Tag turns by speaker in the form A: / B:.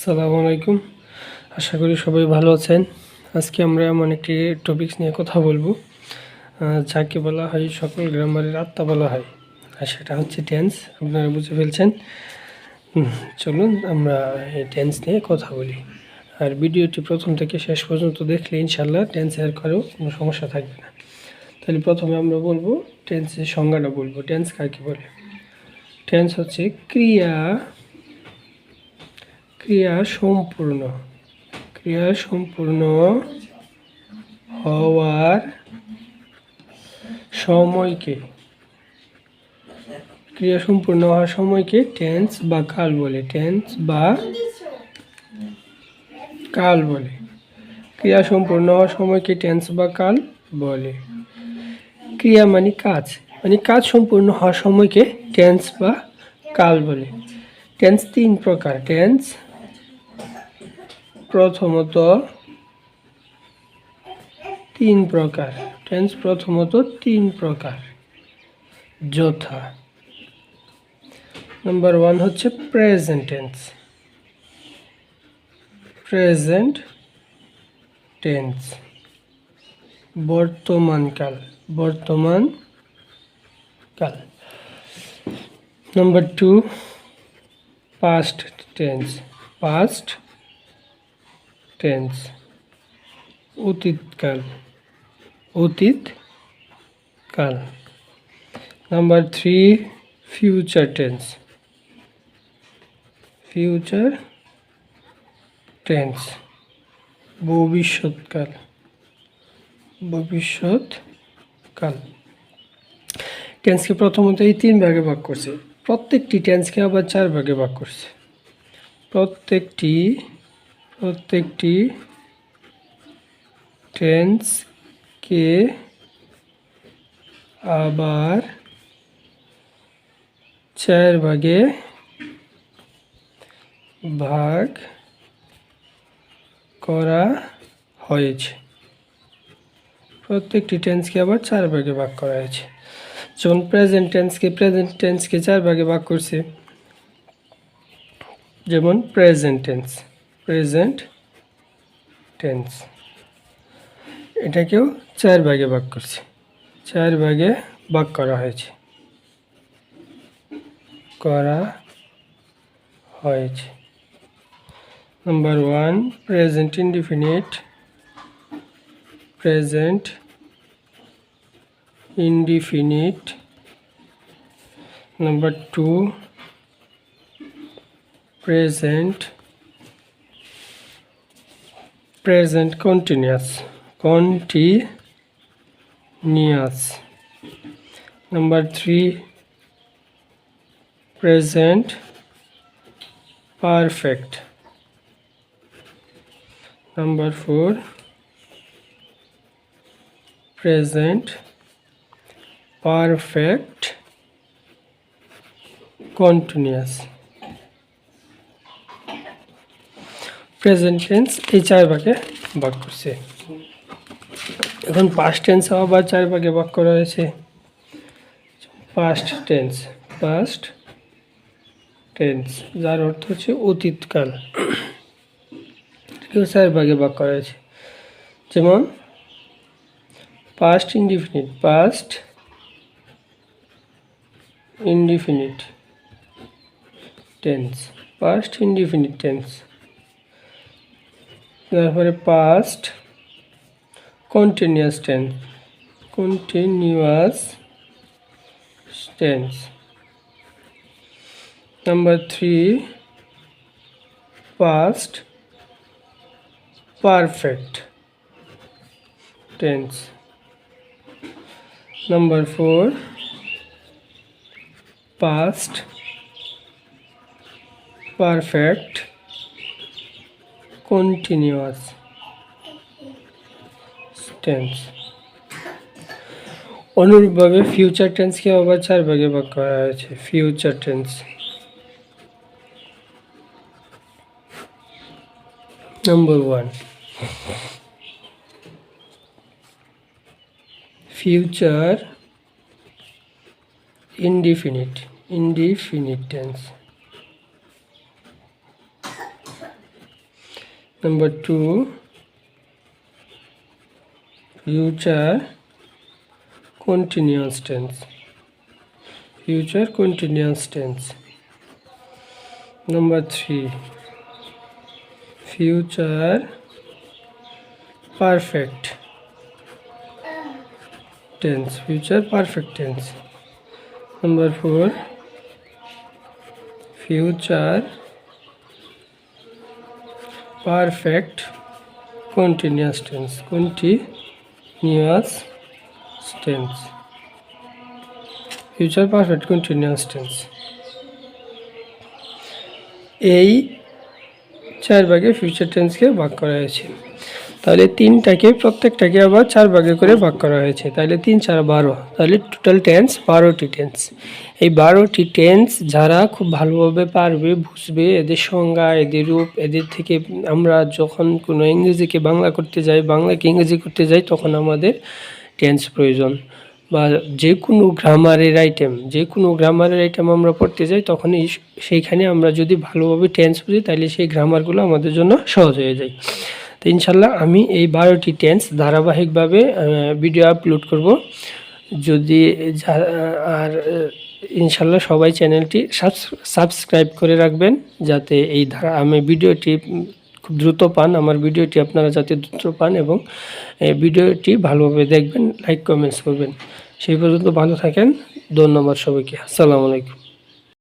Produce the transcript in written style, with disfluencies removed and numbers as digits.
A: আসসালামু আলাইকুম। আশা করি সবাই ভালো আছেন। আজকে আমরা এমন একটি টপিকস নিয়ে কথা বলবো যাকে বলা হয় সকল গ্রামারের আত্মা বলা হয়, আর সেটা হচ্ছে টেন্স। আপনারা বুঝে ফেলছেন। চলুন আমরা এই টেন্স নিয়ে কথা বলি। আর ভিডিওটি প্রথম থেকে শেষ পর্যন্ত দেখলে ইনশাল্লাহ টেন্স এর করেও কোনো সমস্যা থাকবে না। তাহলে প্রথমে আমরা বলবো টেন্সের সংজ্ঞাটা বলবো। টেন্স কাকে বলে? টেন্স হচ্ছে ক্রিয়া সম্পূর্ণ হওয়ার সময়কে টেন্স বা কাল বলে। ক্রিয়া সম্পূর্ণ হওয়ার সময়কে টেন্স বা কাল বলে। ক্রিয়া মানে কাজ সম্পূর্ণ হওয়ার সময়কে টেন্স বা কাল বলে। টেন্স তিন প্রকার। প্রথমত তিন প্রকার, যথা নাম্বার 1 হচ্ছে প্রেজেন্ট টেন্স, বর্তমান কাল। নাম্বার 2 পাস্ট টেন্স, অতীত কাল। নাম্বার 3 ফিউচার টেন্স, ভবিষ্যৎ কাল। টেন্সকে প্রথমত এই 3 ভাগে ভাগ করছে। প্রত্যেকটি টেন্সকে আবার 4 ভাগে ভাগ করছে। প্রত্যেকটি টেন্সকে আবার 4 ভাগে ভাগ করা হয়েছে। যেমন প্রেজেন্ট টেন্সকে 4 ভাগে ভাগ করছে। যেমন প্রেজেন্ট টেন্স এটাকেও 4 ভাগে ভাগ করছে। 4 ভাগে ভাগ করা হয়েছে। Number 1 present indefinite. Number 2 present continuous. Number 3 present perfect. Number 4 present perfect continuous. Present tense এই 4 ভাগে ভাগ করছে। এখন পাস্ট টেন্স আবার 4 ভাগে ভাগ করা হয়েছে। পাস্ট টেন্স যার অর্থ হচ্ছে অতীতকাল, 4 ভাগে ভাগ করা হয়েছে। যেমন পাস্ট ইনডিফিনিট টেন্স, তারপরে past continuous tense. Number 3 past perfect tense. Number 4 past perfect continuous tense. অনুরূপভাবে ফিউচার টেন্সকে আবার 4 ভাগে ভাগ করা হয়েছে। Future tense number 1 future indefinite tense. Number 2, future continuous tense. Future continuous tense. Number 3, future perfect tense. Future perfect tense. Number 4, future perfect continuous tense. Continuous tense. Future perfect continuous tense. এই 4 ভাগে future টেন্সকে ভাগ করা হয়েছে। তাহলে 3টাকে প্রত্যেকটাকে আবার 4 ভাগে করে ভাগ করা হয়েছে। তাহলে 3 4 12, তাহলে টোটাল টেন্স 12টি টেন্স। এই 12টি টেন্স যারা খুব ভালোভাবে পারবে, বুঝবে, এদের সংজ্ঞা, এদের রূপ, এদের থেকে আমরা যখন কোনো ইংরেজিকে বাংলা করতে যাই, বাংলাকে ইংরেজি করতে যাই, তখন আমাদের টেন্স প্রয়োজন। বা যে কোনো গ্রামারের আইটেম আমরা পড়তে যাই, তখনই সেইখানে আমরা যদি ভালোভাবে টেন্স বুঝি, তাহলে সেই গ্রামারগুলো আমাদের জন্য সহজ হয়ে যায়। তো ইনশাল্লাহ আমি এই 12টি টেন্স ধারাবাহিকভাবে ভিডিও আপলোড করব। যদি আর ইনশাল্লাহ সবাই চ্যানেলটি সাবস্ক্রাইব করে রাখবেন, যাতে এই আমি ভিডিওটি খুব দ্রুত পান, আমার ভিডিওটি আপনারা যাতে দ্রুত পান, এবং ভিডিওটি ভালোভাবে দেখবেন, লাইক কমেন্টস করবেন। সেই পর্যন্ত ভালো থাকেন। ধন্যবাদ সবাইকে। আসসালামু আলাইকুম।